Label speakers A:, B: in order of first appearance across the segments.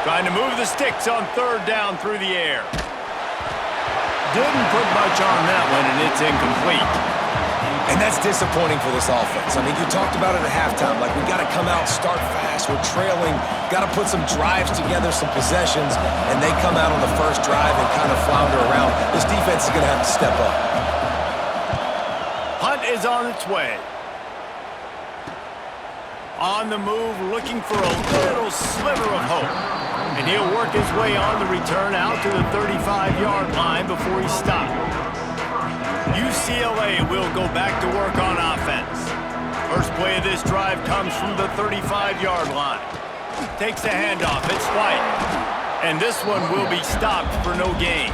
A: Trying to move the sticks on third down through the air. Didn't put much on that one, and it's incomplete.
B: And that's disappointing for this offense. I mean, you talked about it at halftime. Like, we got to come out, start fast. We're trailing. Got to put some drives together, some possessions. And they come out on the first drive and kind of flounder around. This defense is going to have to step up.
A: Hunt is on its way. On the move, looking for a little sliver of hope. And he'll work his way on the return out to the 35-yard line before he's stopped. UCLA will go back to work on offense. First play of this drive comes from the 35-yard line. Takes a handoff. It's White. And this one will be stopped for no gain.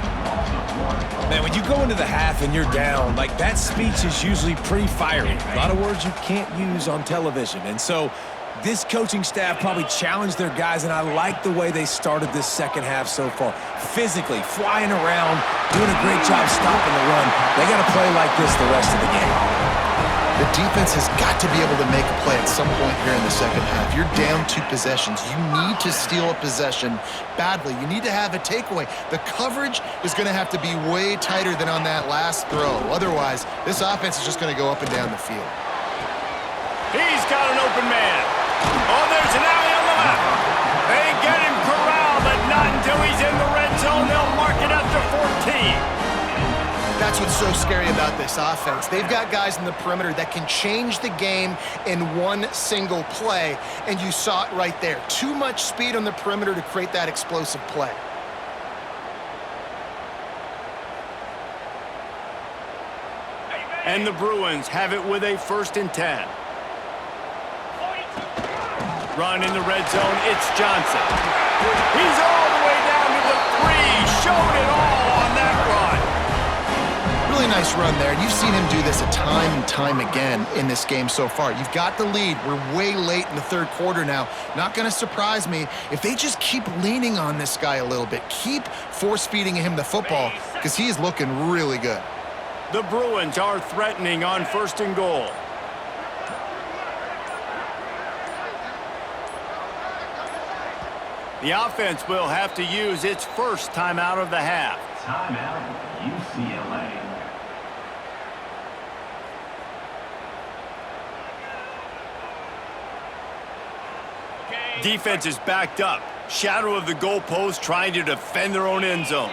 B: Man, when you go into the half and you're down, like, that speech is usually pretty fiery. A lot of words you can't use on television. And so this coaching staff probably challenged their guys, and I like the way they started this second half so far. Physically, flying around, doing a great job stopping the run. They got to play like this the rest of the game.
C: The defense has got to be able to make a play at some point here in the second half. You're down 2 possessions. You need to steal a possession badly. You need to have a takeaway. The coverage is going to have to be way tighter than on that last throw. Otherwise, this offense is just going to go up and down the field.
A: He's got an open man. Oh, there's an alley on the left. They get him corralled, but not until he's in the red zone. They'll mark it up to 14.
C: That's what's so scary about this offense. They've got guys in the perimeter that can change the game in one single play, and you saw it right there. Too much speed on the perimeter to create that explosive play.
A: And the Bruins have it with a 1st and 10. Run in the red zone, it's Johnson. He's all the way down to the 3, showed it all on that run.
C: Really nice run there. You've seen him do this a time and time again in this game so far. You've got the lead. We're way late in the third quarter now. Not going to surprise me if they just keep leaning on this guy a little bit. Keep force-feeding him the football because he is looking really good.
A: The Bruins are threatening on 1st and goal. The offense will have to use its first timeout of the half.
D: Timeout, UCLA.
A: Defense is backed up. Shadow of the goalpost trying to defend their own end zone.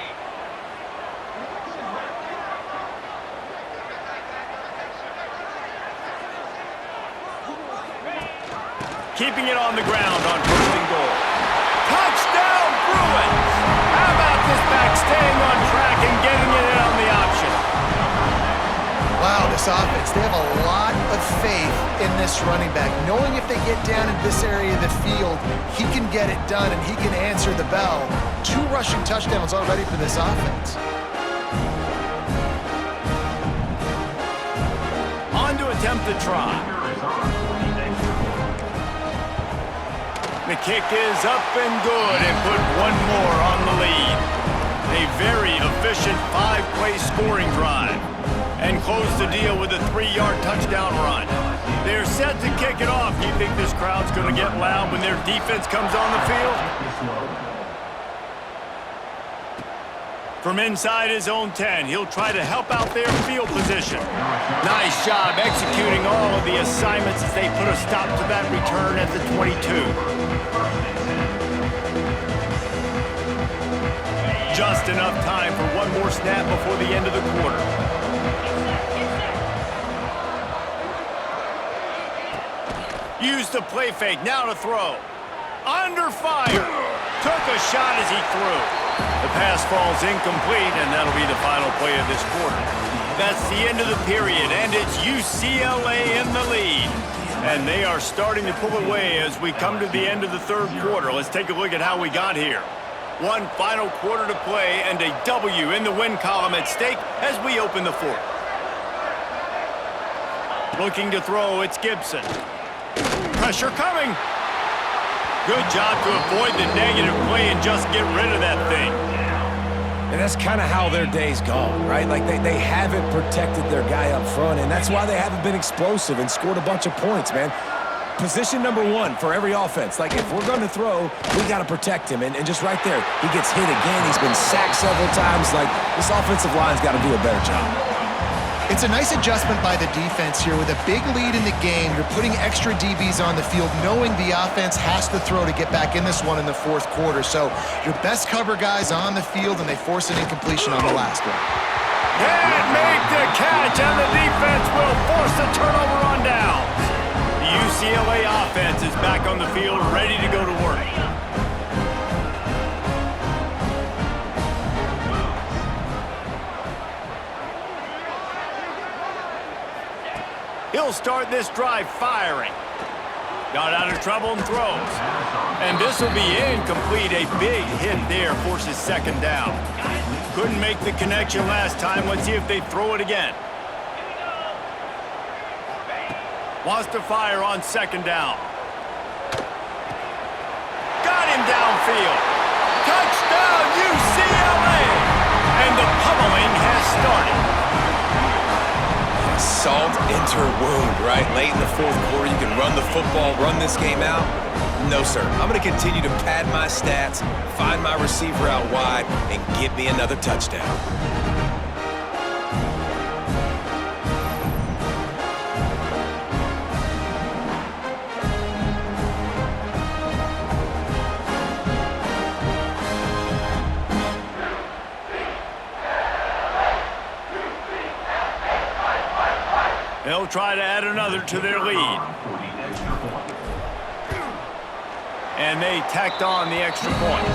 A: Keeping it on the ground on 1st and goal. Touchdown, Bruins! How about this back staying on track and getting it in on the option?
C: Wow, this offense, they have a lot of faith in this running back. Knowing if they get down in this area of the field, he can get it done and he can answer the bell. 2 rushing touchdowns already for this offense.
A: On to attempt the try. The kick is up and good and put one more on the lead. A very efficient 5-play scoring drive. And close the deal with a 3-yard touchdown run. They're set to kick it off. Do you think this crowd's going to get loud when their defense comes on the field? From inside his own 10, he'll try to help out their field position. Nice job executing all of the assignments as they put a stop to that return at the 22. Just enough time for one more snap before the end of the quarter. Use the play fake, now to throw. Under fire. Took a shot as he threw. The pass falls incomplete, and that'll be the final play of this quarter. That's the end of the period, and it's UCLA in the lead. And they are starting to pull away as we come to the end of the third quarter. Let's take a look at how we got here. One final quarter to play, and a W in the win column at stake as we open the fourth. Looking to throw, it's Gibson. Pressure coming. Good job to avoid the negative play and just get rid of that thing.
B: And that's kind of how their day's gone, right? Like, they haven't protected their guy up front, and that's why they haven't been explosive and scored a bunch of points, man. position number one for every offense. Like, if we're going to throw, we got to protect him. And just right there, he gets hit again. He's been sacked several times. Like, this offensive line's got to do a better job.
C: It's a nice adjustment by the defense here. With a big lead in the game, you're putting extra DBs on the field, knowing the offense has to throw to get back in this one in the fourth quarter. So your best cover guys on the field, and they force an incompletion on the last one.
A: Can't make the catch, and the defense will force a turnover on downs. The UCLA offense is back on the field, ready to go to work. He'll start this drive firing. Got out of trouble and throws. And this will be incomplete. A big hit there forces second down. Couldn't make the connection last time. Let's see if they throw it again. Wants to fire on second down. Got him downfield. Touchdown, UCLA! And the pummeling has started.
B: Salt enter wound, right? Late in the fourth quarter, you can run the football, run this game out. No, sir. I'm going to continue to pad my stats, find my receiver out wide, and get me another touchdown.
A: They'll try to add another to their lead. And they tacked on the extra point.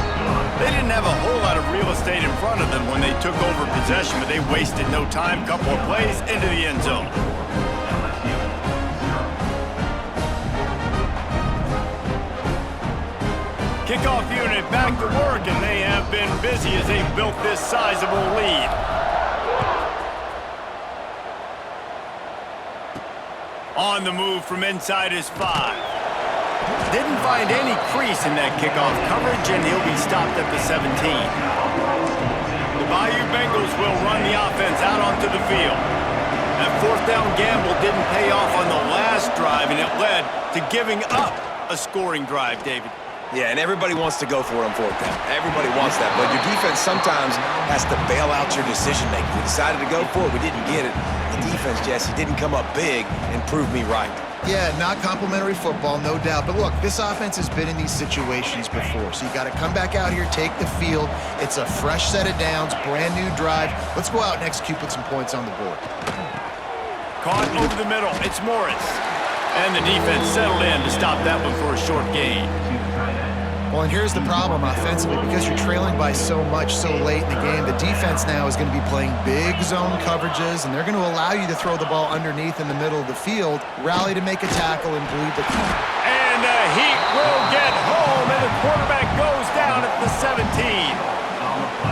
A: They didn't have a whole lot of real estate in front of them when they took over possession, but they wasted no time. Couple of plays into the end zone. Kickoff unit back to work, and they have been busy as they've built this sizable lead. On the move from inside his 5. Didn't find any crease in that kickoff coverage, and he'll be stopped at the 17. The Bayou Bengals will run the offense out onto the field. That fourth down gamble didn't pay off on the last drive, and it led to giving up a scoring drive, David.
B: Yeah, and everybody wants to go for it on fourth down. Everybody wants that, but your defense sometimes has to bail out your decision-making. We decided to go for it. We didn't get it. The defense, Jesse, didn't come up big and prove me right.
C: Yeah, not complimentary football, no doubt. But look, this offense has been in these situations before, so you got to come back out here, take the field. It's a fresh set of downs, brand new drive. Let's go out and execute, put some points on the board.
A: Caught over the middle. It's Morris. And the defense settled in to stop that one for a short gain.
C: Well, and here's the problem offensively. Because you're trailing by so much so late in the game, the defense now is going to be playing big zone coverages, and they're going to allow you to throw the ball underneath in the middle of the field, rally to make a tackle, and bleed the clock.
A: And the Heat will get home, and the quarterback goes down at the 17.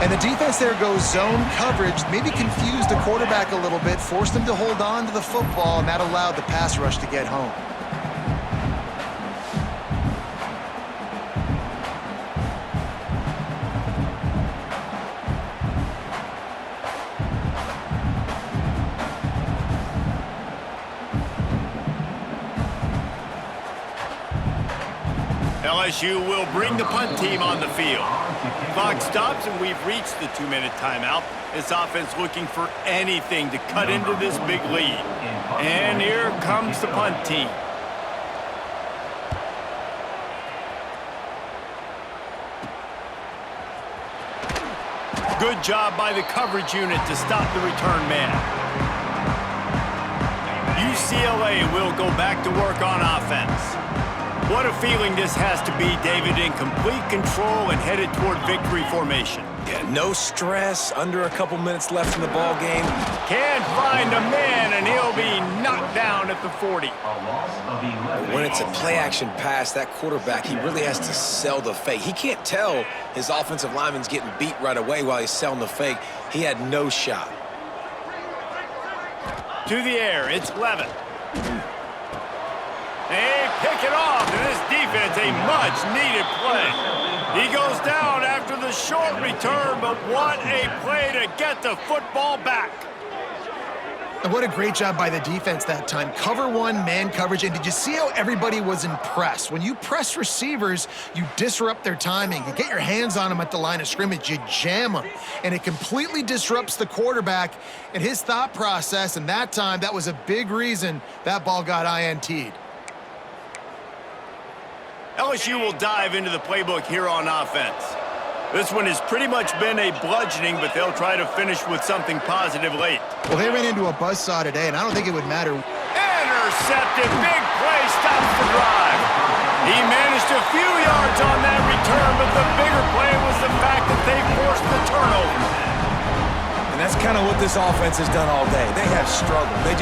C: And the defense there goes zone coverage, maybe confused the quarterback a little bit, forced him to hold on to the football, and that allowed the pass rush to get home.
A: LSU will bring the punt team on the field. Clock stops, and we've reached the 2-minute timeout. This offense looking for anything to cut into this big lead. And here comes the punt team. Good job by the coverage unit to stop the return man. UCLA will go back to work on offense. What a feeling this has to be, David, in complete control and headed toward victory formation.
B: Yeah, no stress, under a couple minutes left in the ball game.
A: Can't find a man, and he'll be knocked down at the 40.
B: When it's a play-action pass, that quarterback, he really has to sell the fake. He can't tell his offensive lineman's getting beat right away while he's selling the fake. He had no shot.
A: To the air, it's Levin. They pick it off, and this defense, a much-needed play. He goes down after the short return, but what a play to get the football back.
C: And what a great job by the defense that time. Cover one, man coverage, and did you see how everybody was impressed? When you press receivers, you disrupt their timing. You get your hands on them at the line of scrimmage, you jam them, and it completely disrupts the quarterback and his thought process, and that time, that was a big reason that ball got INT'd.
A: LSU will dive into the playbook here on offense. This one has pretty much been a bludgeoning, but they'll try to finish with something positive late.
C: Well, they ran into a buzzsaw today, and I don't think it would matter.
A: Intercepted. Big play. Stops the drive. He managed a few yards on that return, but the bigger play was the fact that they forced the turnover.
B: And that's kind of what this offense has done all day. They have struggled. They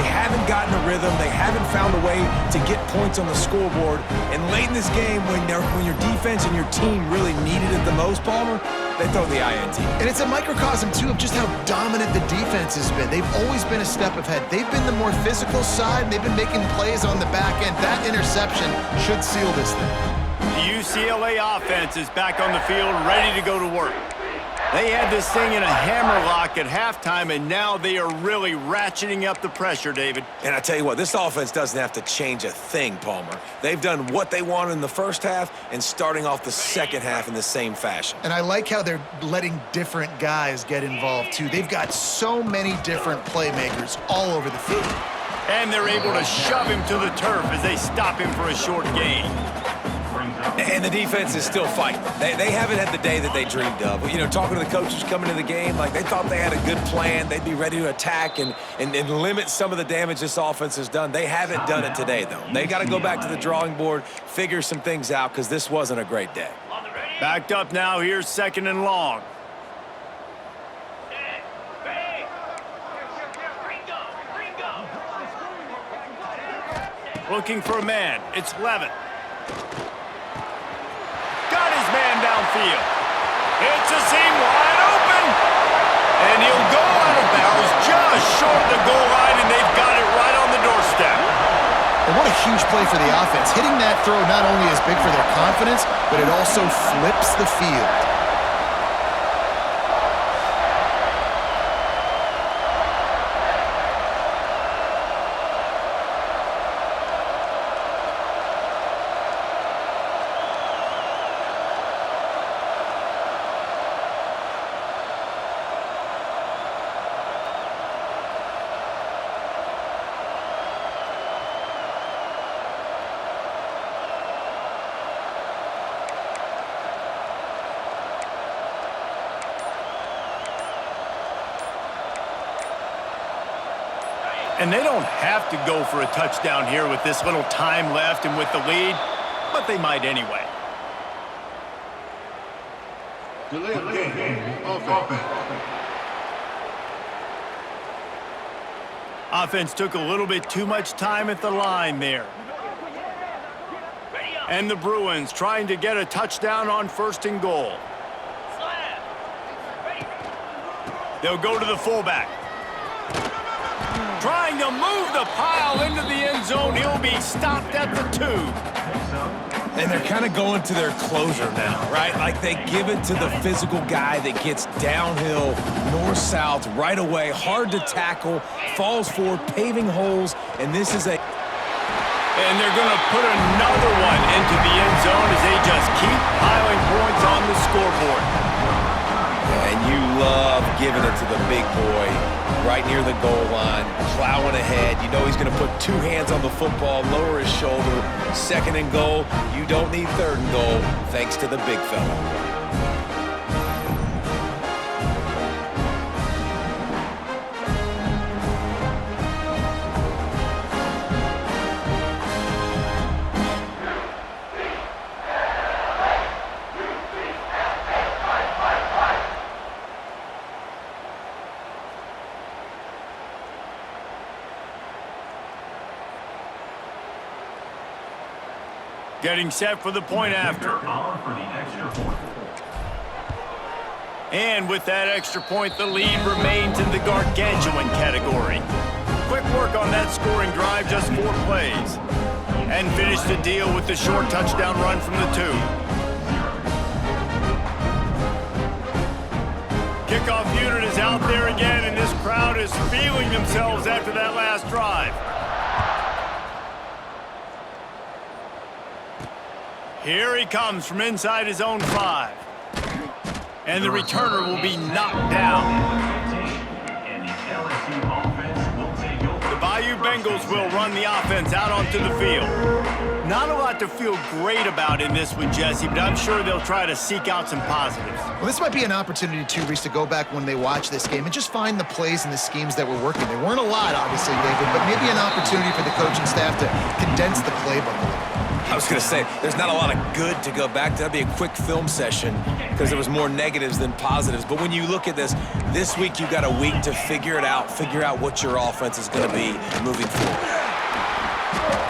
B: haven't gotten a rhythm. They haven't found a way to get points on the scoreboard. And late in this game, when your defense and your team really needed it the most, Palmer, they throw the INT.
C: And it's a microcosm, too, of just how dominant the defense has been. They've always been a step ahead. They've been the more physical side, and they've been making plays on the back end. That interception should seal this thing.
A: The UCLA offense is back on the field, ready to go to work. They had this thing in a hammerlock at halftime, and now they are really ratcheting up the pressure, David.
B: And I tell you what, this offense doesn't have to change a thing, Palmer. They've done what they wanted in the first half and starting off the second half in the same fashion.
C: And I like how they're letting different guys get involved, too. They've got so many different playmakers all over the field.
A: And they're able to shove him to the turf as they stop him for a short gain.
B: And the defense is still fighting. They haven't had the day that they dreamed of. You know, talking to the coaches coming into the game, like they thought they had a good plan. They'd be ready to attack and limit some of the damage this offense has done. They haven't done it today, though. They got to go back to the drawing board, figure some things out, because this wasn't a great day.
A: Backed up now. Here's 2nd and long. Looking for a man. It's Levin. Got his man downfield. It's a seam wide open. And he'll go out of bounds just short of the goal line, and they've got it right on the doorstep.
C: And what a huge play for the offense. Hitting that throw not only is big for their confidence, but it also flips the field.
A: And they don't have to go for a touchdown here with this little time left and with the lead, but they might anyway.
E: Delay of game. Offense.
A: Offense took a little bit too much time at the line there. And the Bruins trying to get a touchdown on 1st and goal. They'll go to the fullback. Trying to move the pile into the end zone. He'll be stopped at the 2.
B: And they're kind of going to their closer now, right? Like they give it to the physical guy that gets downhill, north-south, right away, hard to tackle, falls forward, paving holes, and this is a...
A: And they're going to put another one into the end zone as they just keep piling points on the scoreboard.
B: And you love giving it to the big boy right near the goal line, plowing ahead. You know he's going to put 2 hands on the football, lower his shoulder. 2nd and goal. You don't need 3rd and goal, thanks to the big fella.
A: Getting set for the point after. And with that extra point, the lead remains in the gargantuan category. Quick work on that scoring drive, just 4 plays. And finish the deal with the short touchdown run from the 2. Kickoff unit is out there again, and this crowd is feeling themselves after that last drive. Here he comes from inside his own 5. And the returner will be knocked down.
D: And the LSU offense will take over.
A: The Bayou Bengals will run the offense out onto the field. Not a lot to feel great about in this one, Jesse, but I'm sure they'll try to seek out some positives.
C: Well, this might be an opportunity, too, Reese, to go back when they watch this game and just find the plays and the schemes that were working. There weren't a lot, obviously, David, but maybe an opportunity for the coaching staff to condense the playbook a little bit.
B: I was going to say, there's not a lot of good to go back to. That'd be a quick film session because there was more negatives than positives. But when you look at this week you've got a week to figure it out, figure out what your offense is going to be moving forward.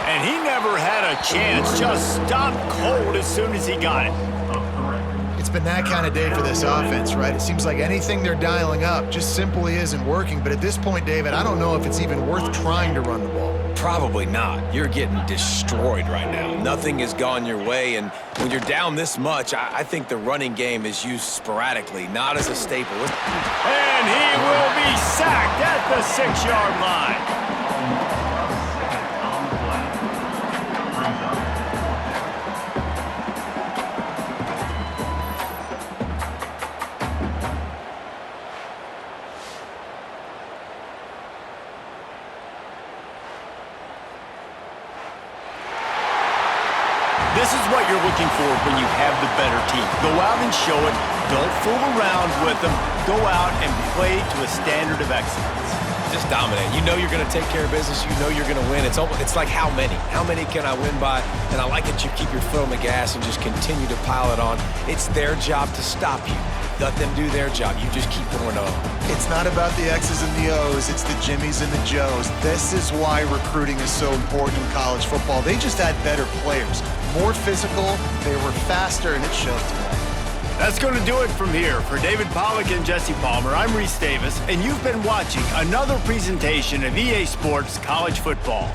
A: And he never had a chance, just stopped cold as soon as he got it.
C: It's been that kind of day for this offense, right? It seems like anything they're dialing up just simply isn't working. But at this point, David, I don't know if it's even worth trying to run the ball.
B: Probably not. You're getting destroyed right now. Nothing has gone your way, and when you're down this much, I think the running game is used sporadically, not as a staple.
A: And he will be sacked at the 6-yard line. This is what you're looking for when you have the better team. Go out and show it. Don't fool around with them. Go out and play to a standard of excellence.
B: Just dominate. You know you're going to take care of business. You know you're going to win. It's like how many? How many can I win by? And I like that you keep your foot on the gas and just continue to pile it on. It's their job to stop you. Let them do their job. You just keep going on.
C: It's not about the X's and the O's. It's the Jimmies and the Joes. This is why recruiting is so important in college football. They just had better players. More physical, they were faster, and it showed today.
A: That's going to do it from here. For David Pollack and Jesse Palmer, I'm Reese Davis, and you've been watching another presentation of EA Sports College Football.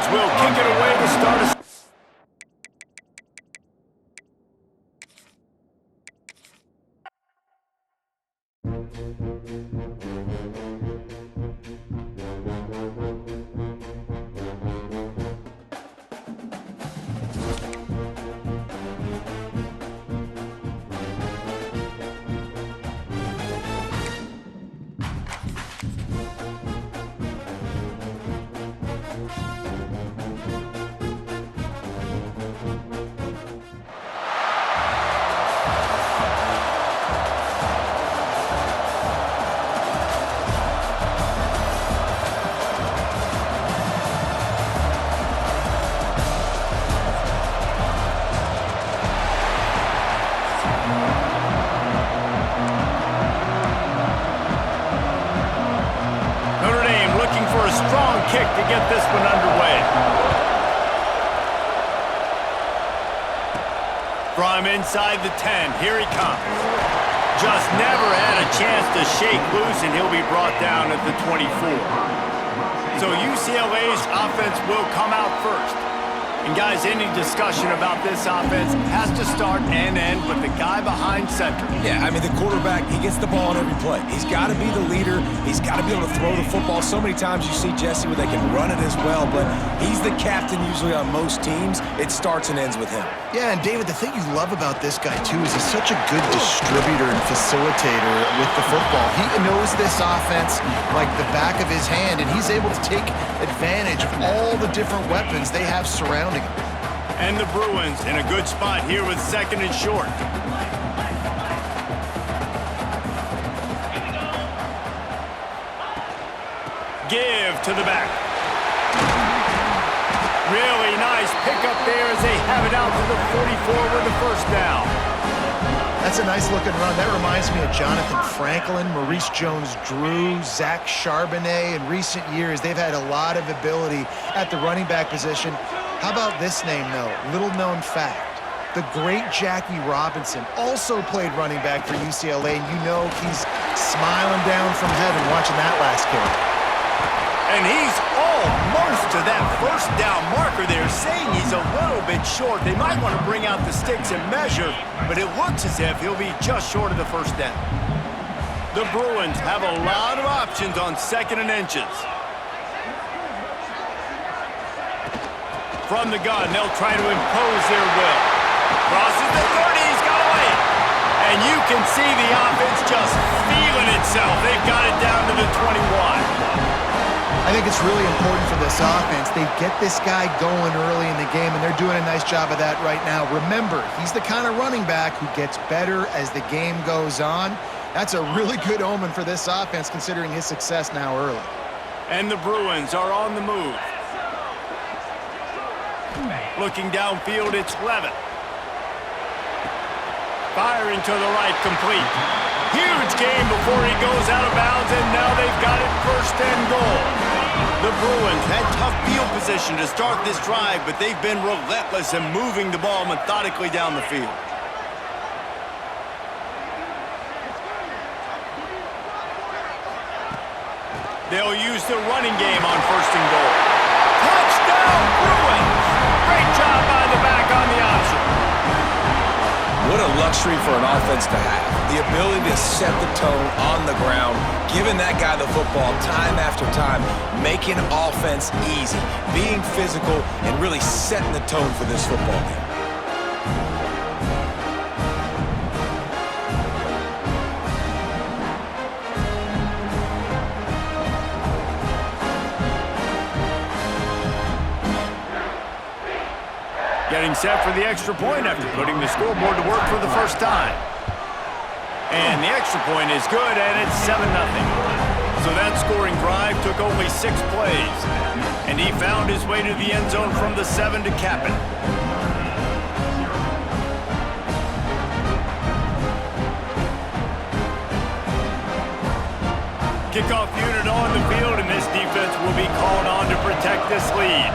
A: Bruins will kick it away to start us. Kick to get this one underway. From inside the 10, here he comes. Just never had a chance to shake loose, and he'll be brought down at the 24. So UCLA's offense will come out first. And guys, any discussion about this offense has to start and end with the guy behind center.
B: Yeah, I mean, the quarterback, he gets the ball on every play. He's got to be the leader. He's got to be able to throw the football. So many times you see Jesse where they can run it as well, but he's the captain usually on most teams. It starts and ends with him.
C: Yeah, and David, the thing you love about this guy, too, is he's such a good distributor and facilitator with the football. He knows this offense like the back of his hand, and he's able to take advantage of all the different weapons they have surrounding him.
A: And the Bruins in a good spot here with second and short. Give to the back. Really nice pickup there as they have it out to the 44 with the first down.
C: That's a nice looking run. That reminds me of Jonathan Franklin, Maurice Jones-Drew, Zach Charbonnet. In recent years, they've had a lot of ability at the running back position. How about this name, though? Little known fact. The great Jackie Robinson also played running back for UCLA, and you know he's smiling down from heaven watching that last carry.
A: And he's almost to that first down marker there, saying he's a little bit short. They might want to bring out the sticks and measure, but it looks as if he'll be just short of the first down. The Bruins have a lot of options on second and inches. From the gun, they'll try to impose their will. Crosses the 30, he's got away. And you can see the offense just feeling itself. They've got it down to the 21.
C: I think it's really important for this offense. They get this guy going early in the game, and they're doing a nice job of that right now. Remember, he's the kind of running back who gets better as the game goes on. That's a really good omen for this offense, considering his success now early.
A: And the Bruins are on the move. Looking downfield, it's Levitt. Firing to the right, complete. Huge game before he goes out of bounds, and now they've got it first and goal. The Bruins had tough field position to start this drive, but they've been relentless in moving the ball methodically down the field. They'll use the running game on first and goal. Touchdown, Bruins! Great job by the back on the option.
B: What a luxury for an offense to have. The ability to set the tone on the ground, giving that guy the football time after time, making offense easy, being physical, and really setting the tone for this football game.
A: Getting set for the extra point after putting the scoreboard to work for the first time. And the extra point is good, and it's 7-0. So that scoring drive took only 6 plays. And he found his way to the end zone from the 7 to cap it. Kickoff unit on the field, and this defense will be called on to protect this lead.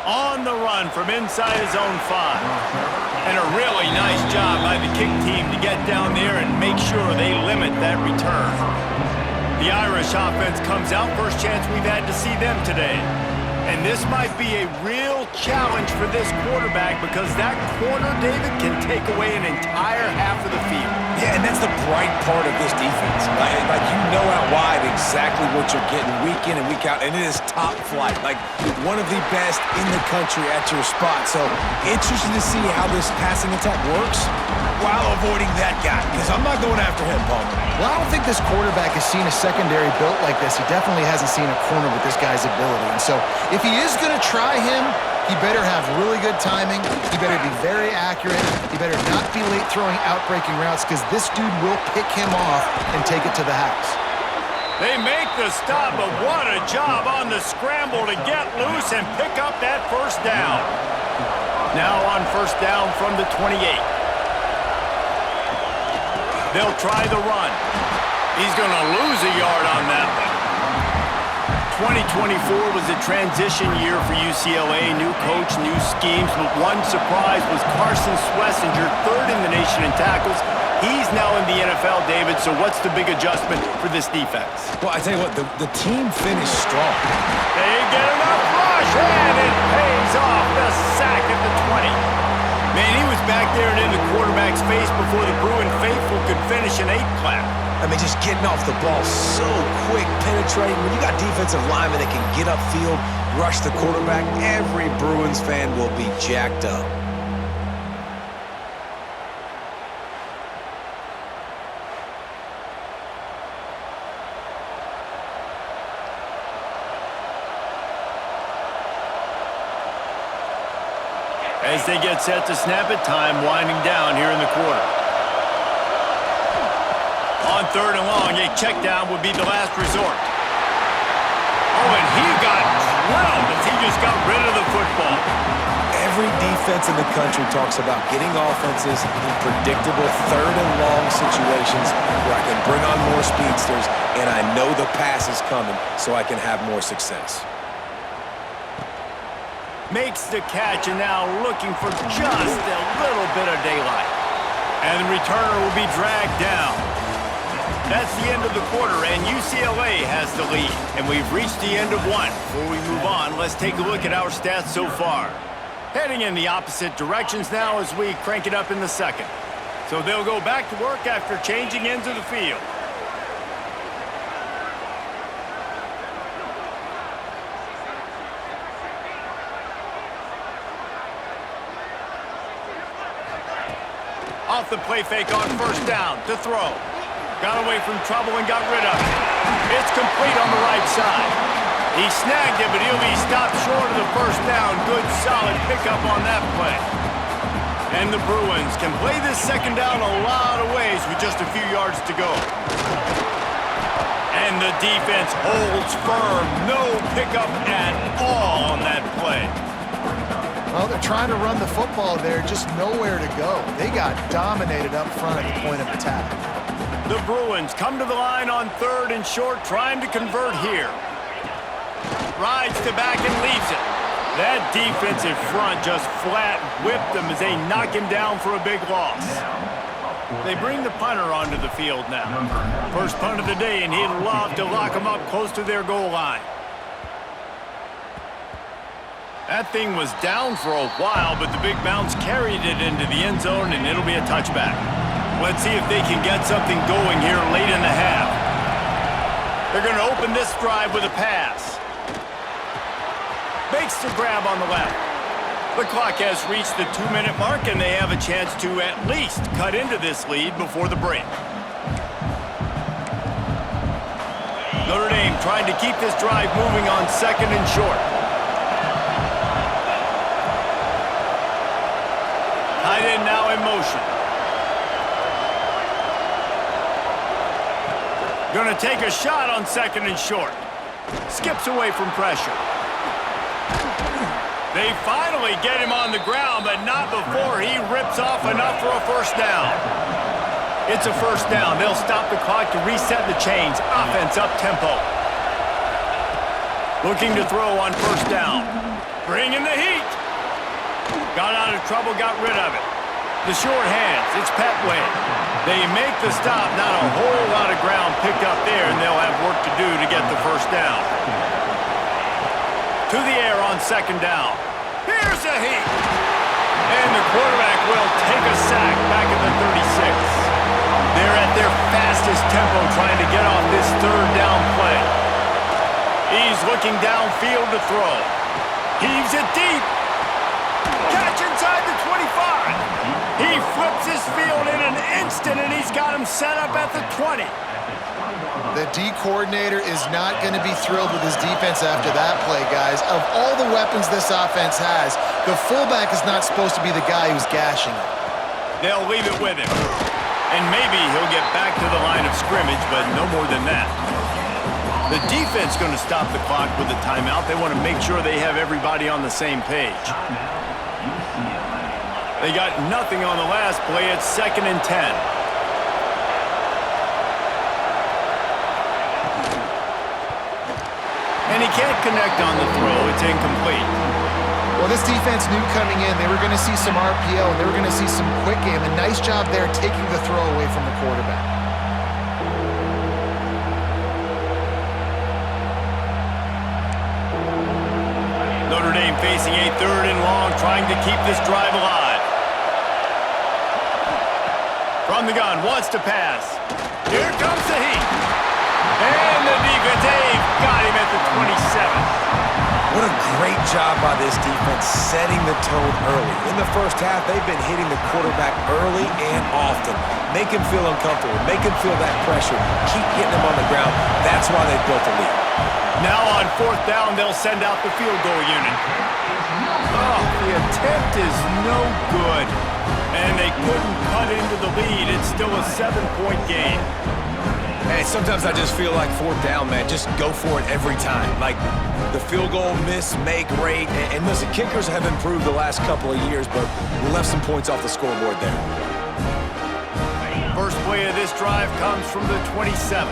A: On the run from inside his own 5. And a really nice job by the kick team to get down there and make sure they limit that return. The Irish offense comes out. First chance we've had to see them today. And this might be a real challenge for this quarterback because that corner, David, can take away an entire half of the field.
B: Yeah, and that's the bright part of this defense. Like you know out wide exactly what you're getting week in and week out, and it is top flight. Like one of the best in the country at your spot. So interested to see how this passing attack works while avoiding that guy, because I'm not going after him, Paul.
C: Well, I don't think this quarterback has seen a secondary built like this. He definitely hasn't seen a corner with this guy's ability. And so if he is going to try him, he better have really good timing. He better be very accurate. He better not be late throwing out-breaking routes because this dude will pick him off and take it to the house.
A: They make the stop, but what a job on the scramble to get loose and pick up that first down. Now on first down from the 28. They'll try the run. He's going to lose a yard on that one. 2024 was a transition year for UCLA. New coach, new schemes, but one surprise was Carson Schlesinger, third in the nation in tackles. He's now in the NFL, David, so what's the big adjustment for this defense?
B: Well, I tell you what, the team finished strong.
A: They get enough rush, and it pays off. The sack at the 20. Man, he was back there and in the quarterback's face before the Bruin faithful could finish an 8-clap.
B: I mean, just getting off the ball so quick, penetrating. When you got defensive linemen that can get upfield, rush the quarterback, every Bruins fan will be jacked up.
A: As they get set to snap it, time winding down here in the quarter. On third and long, a check down would be the last resort. Oh, and he got drilled as he just got rid of the football.
B: Every defense in the country talks about getting offenses in predictable third and long situations where I can bring on more speedsters and I know the pass is coming so I can have more success.
A: Makes the catch and now looking for just a little bit of daylight. And the returner will be dragged down. That's the end of the quarter, and UCLA has the lead. And we've reached the end of one. Before we move on, let's take a look at our stats so far. Heading in the opposite directions now as we crank it up in the second. So they'll go back to work after changing ends of the field. Off the play fake on first down to throw. Got away from trouble and got rid of it. It's complete on the right side. He snagged it, but he'll be stopped short of the first down. Good, solid pickup on that play. And the Bruins can play this second down a lot of ways with just a few yards to go. And the defense holds firm. No pickup at all on that play.
C: Well, they're trying to run the football there, just nowhere to go. They got dominated up front at the point of attack.
A: The Bruins come to the line on third and short, trying to convert here. Rides to back and leaves it. That defensive front just flat whipped them as they knock him down for a big loss. They bring the punter onto the field now. First punt of the day, and he'd love to lock them up close to their goal line. That thing was down for a while, but the big bounce carried it into the end zone, and it'll be a touchback. Let's see if they can get something going here late in the half. They're going to open this drive with a pass. Makes the grab on the left. The clock has reached the 2-minute mark, and they have a chance to at least cut into this lead before the break. Notre Dame trying to keep this drive moving on second and short. Tight end now in motion. Going to take a shot on second and short. Skips away from pressure. They finally get him on the ground, but not before he rips off enough for a first down. It's a first down. They'll stop the clock to reset the chains. Offense up tempo. Looking to throw on first down. Bringing the heat. Got out of trouble, got rid of it. The short hands, it's Petway. They make the stop, not a whole lot of ground picked up there, and they'll have work to do to get the first down. To the air on second down. Here's a heat. And the quarterback will take a sack back at the 36. They're at their fastest tempo trying to get off this third down play. He's looking downfield to throw. Heaves it deep. Catch inside the 25. He flips his field in an instant, and he's got him set up at the 20.
C: The D coordinator is not going to be thrilled with his defense after that play, guys. Of all the weapons this offense has, the fullback is not supposed to be the guy who's gashing it.
A: They'll leave it with him. And maybe he'll get back to the line of scrimmage, but no more than that. The defense going to stop the clock with a timeout. They want to make sure they have everybody on the same page. They got nothing on the last play. It's 2nd and 10. And he can't connect on the throw. It's incomplete.
C: Well, this defense knew coming in they were going to see some RPO and they were going to see some quick game. A nice job there taking the throw away from the quarterback.
A: Notre Dame facing a 3rd and long, trying to keep this drive alive. From the gun, wants to pass. Here comes the heat. And the defense, they've got him at the 27.
B: What a great job by this defense setting the tone early. In the first half, they've been hitting the quarterback early and often. Make him feel uncomfortable. Make him feel that pressure. Keep getting him on the ground. That's why they built the lead.
A: Now on 4th down, they'll send out the field goal unit. Oh, the attempt is no good. And they couldn't cut into the lead. It's still a 7-point game.
B: Hey, sometimes I just feel like 4th down, man. Just go for it every time. Like the field goal miss, make rate. And listen, kickers have improved the last couple of years, but we left some points off the scoreboard there.
A: First play of this drive comes from the 27.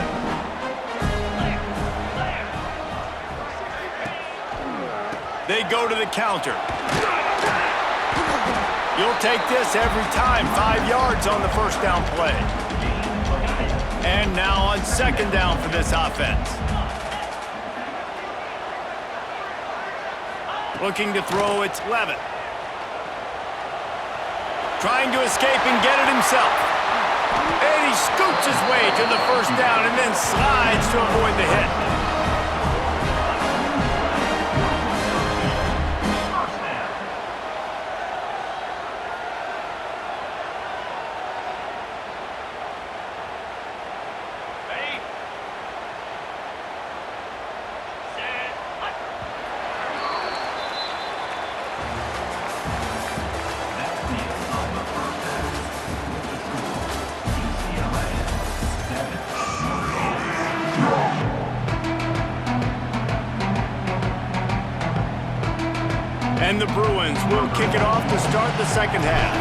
A: They go to the counter. You'll take this every time. 5 yards on the first down play. And now on 2nd down for this offense. Looking to throw, it's Levitt. Trying to escape and get it himself. And he scoots his way to the first down and then slides to avoid the hit. And the Bruins will kick it off to start the second half.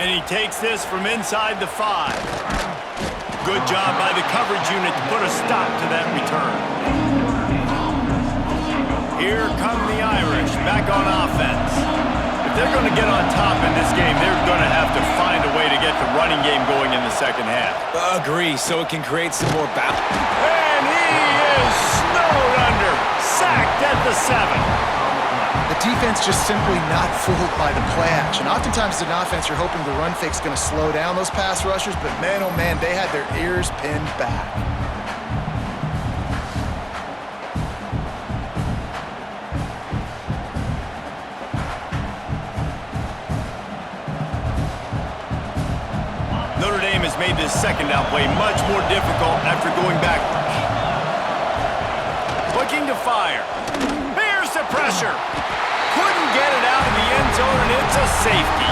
A: And he takes this from inside the 5. Good job by the coverage unit to put a stop to that return. Here come the Irish back on offense. If they're going to get on top in this game, they're going to have to find a way to get the running game going in the second half.
B: Agree, so it can create some more balance.
A: And he is snowed under, sacked at the 7.
C: The defense just simply not fooled by the play action. Oftentimes as an offense, you're hoping the run fake's going to slow down those pass rushers, but man, oh man, they had their ears pinned back.
A: Notre Dame has made this second down play much more difficult after going backwards. Looking to fire. Here's the pressure. Couldn't get it out of the end zone, and it's a safety.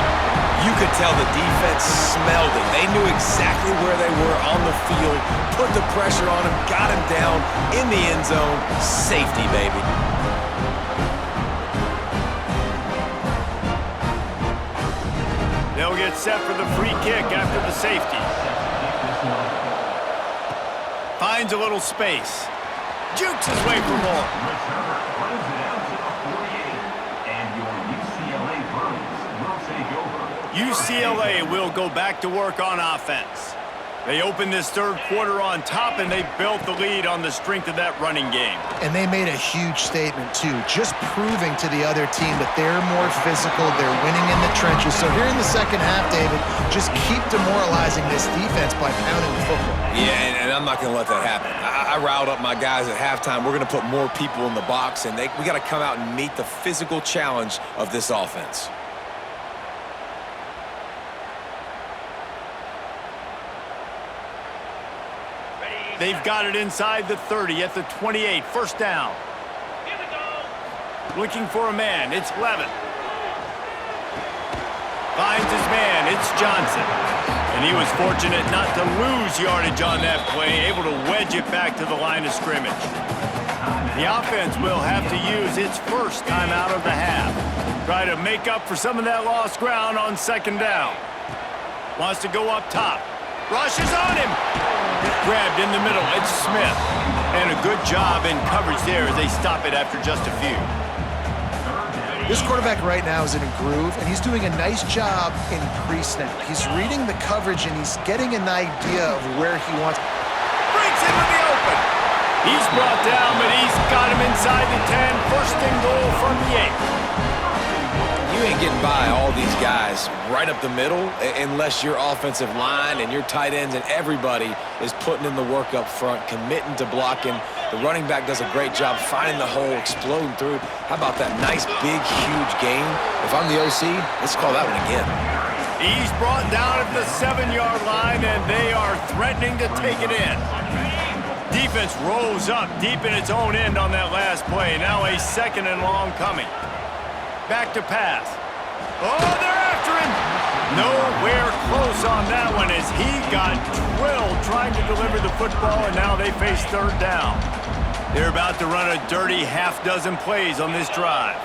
B: You could tell the defense smelled it. They knew exactly where they were on the field, put the pressure on him, got him down in the end zone. Safety, baby.
A: They'll get set for the free kick after the safety. Finds a little space. Jukes his way for more.
D: Returner runs it out to the 48. And
A: UCLA will go back to work on offense. They opened this third quarter on top, and they built the lead on the strength of that running game.
C: And they made a huge statement, too, just proving to the other team that they're more physical, they're winning in the trenches. So here in the second half, David, just keep demoralizing this defense by pounding the football.
B: Yeah, and I'm not going to let that happen. I riled up my guys at halftime. We're going to put more people in the box, and we got to come out and meet the physical challenge of this offense.
A: They've got it inside the 30 at the 28. First down. Here we go. Looking for a man. It's Levin. Finds his man. It's Johnson. And he was fortunate not to lose yardage on that play, able to wedge it back to the line of scrimmage. The offense will have to use its first time out of the half. Try to make up for some of that lost ground on second down. Wants to go up top. Rushes on him. Grabbed in the middle. It's Smith. And a good job in coverage there as they stop it after just a few.
C: This quarterback right now is in a groove, and he's doing a nice job in pre-snap. He's reading the coverage, and he's getting an idea of where he wants.
A: Breaks into the open. He's brought down, but he's got him inside the 10. First and goal from the 8.
B: You ain't getting by all these guys right up the middle unless your offensive line and your tight ends and everybody is putting in the work up front, committing to blocking. The running back does a great job finding the hole, exploding through. How about that nice, big, huge gain? If I'm the OC, let's call that one again.
A: He's brought down at the 7-yard line, and they are threatening to take it in. Defense rolls up deep in its own end on that last play. Now a second and long coming. Back to pass. Oh, they're after him. Nowhere close on that one as he got drilled trying to deliver the football, and now they face third down. They're about to run a dirty half-dozen plays on this drive.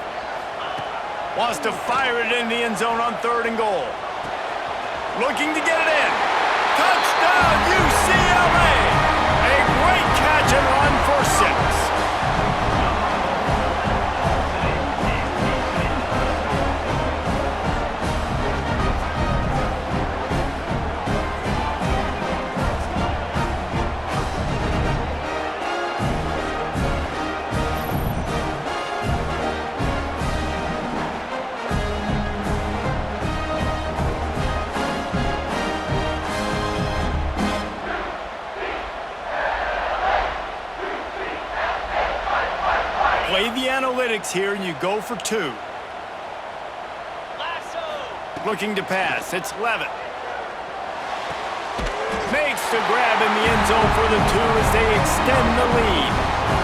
A: Wants to fire it in the end zone on third and goal. Looking to get it in. Touchdown, UCLA! A great catch and run for 6. Play the analytics here, and you go for 2. Looking to pass. It's Levin. Makes the grab in the end zone for the 2 as they extend the lead.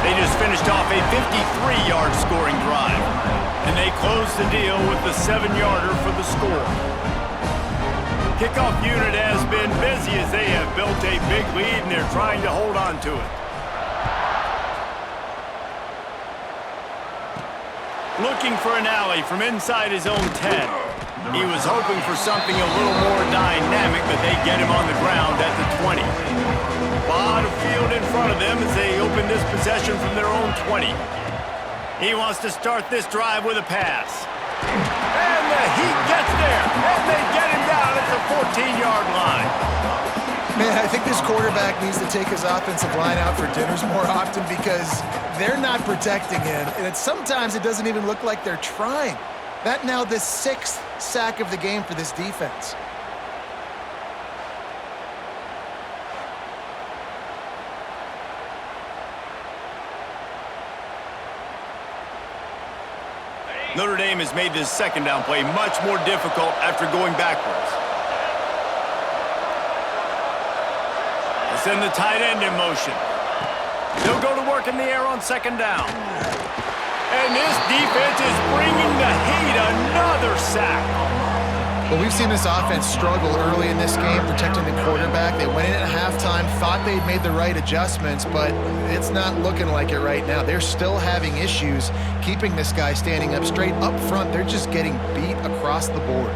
A: They just finished off a 53-yard scoring drive. And they close the deal with the 7-yarder for the score. Kickoff unit has been busy as they have built a big lead, and they're trying to hold on to it. Looking for an alley from inside his own 10. He was hoping for something a little more dynamic, but they get him on the ground at the 20. Lot of field in front of them as they open this possession from their own 20. He wants to start this drive with a pass. And the Heat gets there, and they get him down at the 14-yard line.
C: Man, I think this quarterback needs to take his offensive line out for dinners more often because they're not protecting him. And sometimes it doesn't even look like they're trying. That now the 6th sack of the game for this defense.
A: Notre Dame has made this second down play much more difficult after going backwards. Send the tight end in motion. He'll go to work in the air on second down. And this defense is bringing the Heat another sack.
C: Well, we've seen this offense struggle early in this game, protecting the quarterback. They went in at halftime, thought they'd made the right adjustments, but it's not looking like it right now. They're still having issues keeping this guy standing up straight up front. They're just getting beat across the board.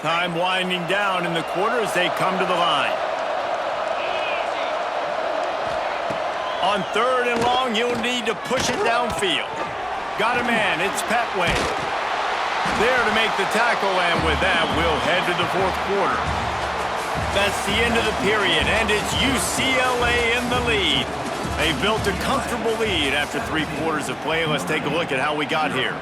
A: Time winding down in the quarter as they come to the line. On 3rd and long, you'll need to push it downfield. Got a man, it's Petway. There to make the tackle, and with that, we'll head to the 4th quarter. That's the end of the period, and it's UCLA in the lead. They've built a comfortable lead after 3 quarters of play. Let's take a look at how we got here.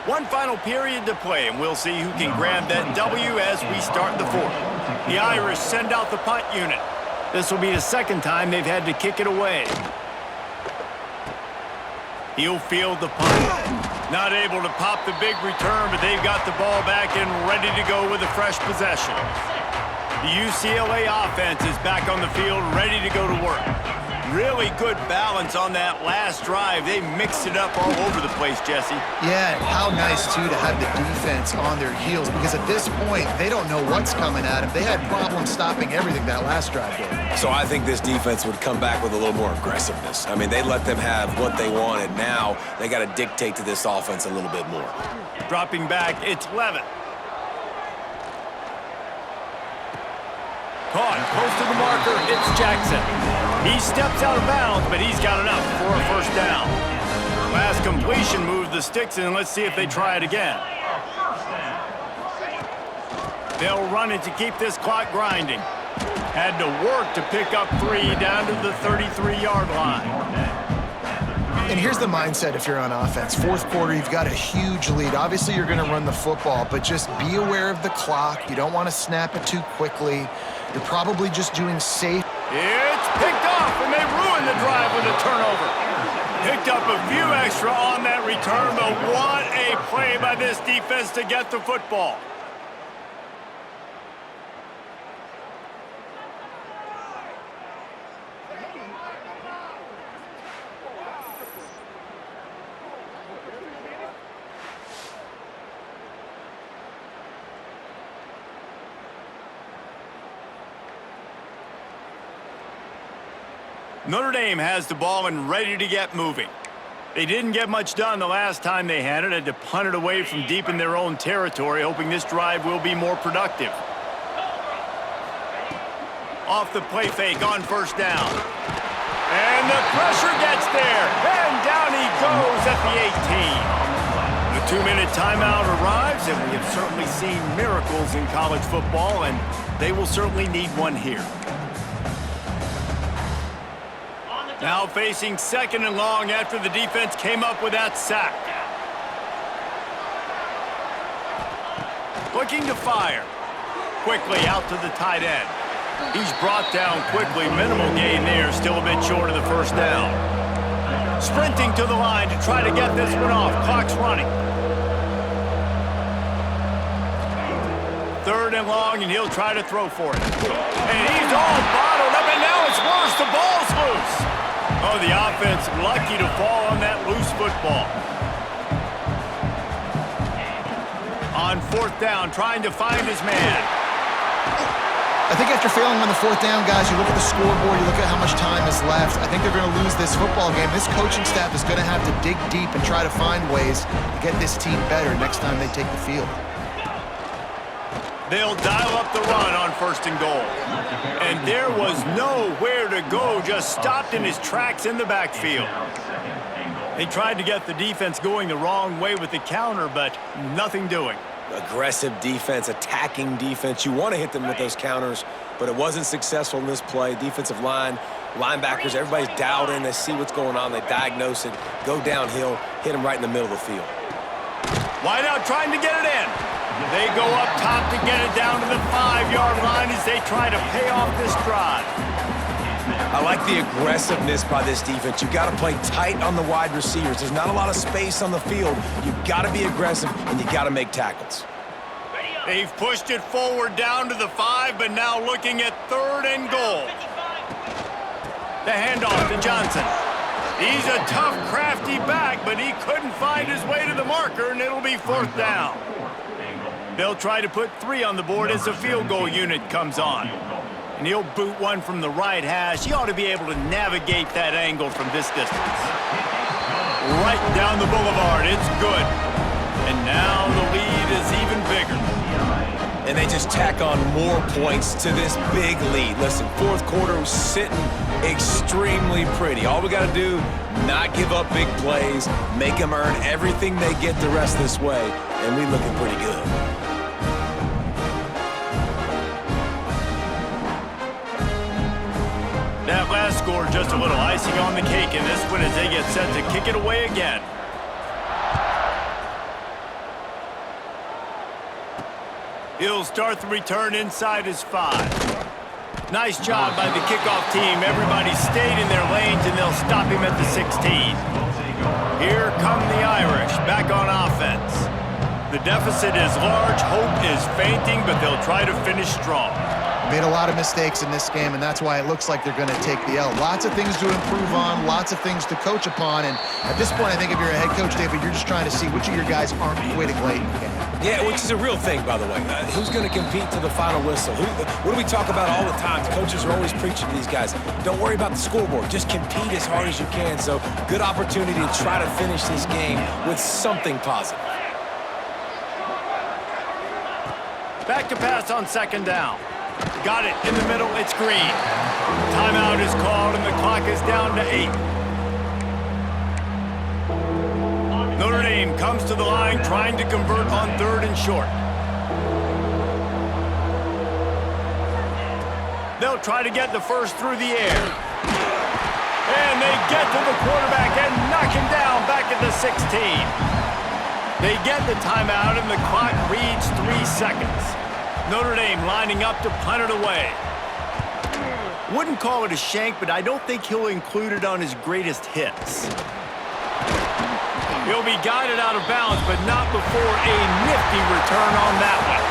A: One final period to play, and we'll see who can grab that W as we start the 4th. The Irish send out the punt unit. This will be the 2nd time they've had to kick it away. He'll field the punt. Not able to pop the big return, but they've got the ball back and ready to go with a fresh possession. The UCLA offense is back on the field, ready to go to work. Really good balance on that last drive. They mixed it up all over the place, Jesse.
C: Yeah, how nice, too, to have the defense on their heels, because at this point, they don't know what's coming at them. They had problems stopping everything that last drive did.
B: So I think this defense would come back with a little more aggressiveness. I mean, they let them have what they wanted. Now they got to dictate to this offense a little bit more.
A: Dropping back, it's Levitt. Caught, close to the marker, it's Jackson. He steps out of bounds, but he's got enough for a 1st down. Last completion moved the sticks, and let's see if they try it again. They'll run it to keep this clock grinding. Had to work to pick up 3 down to the 33-yard line.
C: And here's the mindset if you're on offense. 4th quarter, you've got a huge lead. Obviously, you're going to run the football, but just be aware of the clock. You don't want to snap it too quickly. You're probably just doing safe.
A: It's picked off, and they ruin the drive with a turnover. Picked up a few extra on that return, but what a play by this defense to get the football. Notre Dame has the ball and ready to get moving. They didn't get much done the last time they had to punt it away from deep in their own territory, hoping this drive will be more productive. Off the play fake on 1st down. And the pressure gets there, and down he goes at the 18. The 2-minute timeout arrives, and we have certainly seen miracles in college football, and they will certainly need one here. Now facing 2nd and long after the defense came up with that sack. Looking to fire. Quickly out to the tight end. He's brought down quickly. Minimal gain there, still a bit short of the 1st down. Sprinting to the line to try to get this one off. Clock's running. 3rd and long, and he'll try to throw for it. And he's all bottled up, and now it's worse. The ball's loose. Oh, the offense lucky to fall on that loose football. On 4th down, trying to find his man.
C: I think after failing on the 4th down, guys, you look at the scoreboard, you look at how much time is left. I think they're going to lose this football game. This coaching staff is going to have to dig deep and try to find ways to get this team better next time they take the field.
A: They'll dial up the run on 1st and goal. And there was nowhere to go, just stopped in his tracks in the backfield. They tried to get the defense going the wrong way with the counter, but nothing doing.
B: Aggressive defense, attacking defense. You want to hit them with those counters, but it wasn't successful in this play. Defensive line, linebackers, everybody's dialed in. They see what's going on. They diagnose it, go downhill, hit them right in the middle of the field.
A: Wide out trying to get it in. They go up top to get it down to the 5-yard line as they try to pay off this drive.
B: I like the aggressiveness by this defense. You got to play tight on the wide receivers. There's not a lot of space on the field. You got to be aggressive, and you got to make tackles.
A: They've pushed it forward down to the 5, but now looking at 3rd and goal. The handoff to Johnson. He's a tough, crafty back, but he couldn't find his way to the marker, and it'll be 4th down. They'll try to put 3 on the board as the field goal unit comes on. And he'll boot one from the right hash. He ought to be able to navigate that angle from this distance. Right down the boulevard. It's good. And now the lead is even bigger.
B: and they just tack on more points to this big lead. Listen, fourth quarter was sitting extremely pretty. All we got to do, not give up big plays, make them earn everything they get the rest of this way, and we looking pretty good.
A: That last score just a little icing on the cake in this one as they get set to kick it away again. He'll start the return inside his 5. Nice job by the kickoff team. Everybody stayed in their lanes, and they'll stop him at the 16. Here come the Irish, back on offense. The deficit is large, hope is fainting, but they'll try to finish strong.
C: Made a lot of mistakes in this game, and that's why it looks like they're going to take the L. Lots of things to improve on, lots of things to coach upon, and at this point, I think if you're a head coach, David, you're just trying to see which of your guys aren't quitting late in the game.
B: Yeah, which is a real thing, by the way. Who's going to compete to the final whistle? What do we talk about all the time? Coaches are always preaching to these guys. Don't worry about the scoreboard. Just compete as hard as you can. So, good opportunity to try to finish this game with something positive.
A: Back to pass on second down. Got it in the middle. It's Green. Timeout is called, and the clock is down to 8. Notre Dame comes to the line trying to convert on 3rd and short. They'll try to get the first through the air. And they get to the quarterback and knock him down back at the 16. They get the timeout, and the clock reads 3 seconds. Notre Dame lining up to punt it away. Wouldn't call it a shank, but I don't think he'll include it on his greatest hits. He'll be guided out of bounds, but not before a nifty return on that one.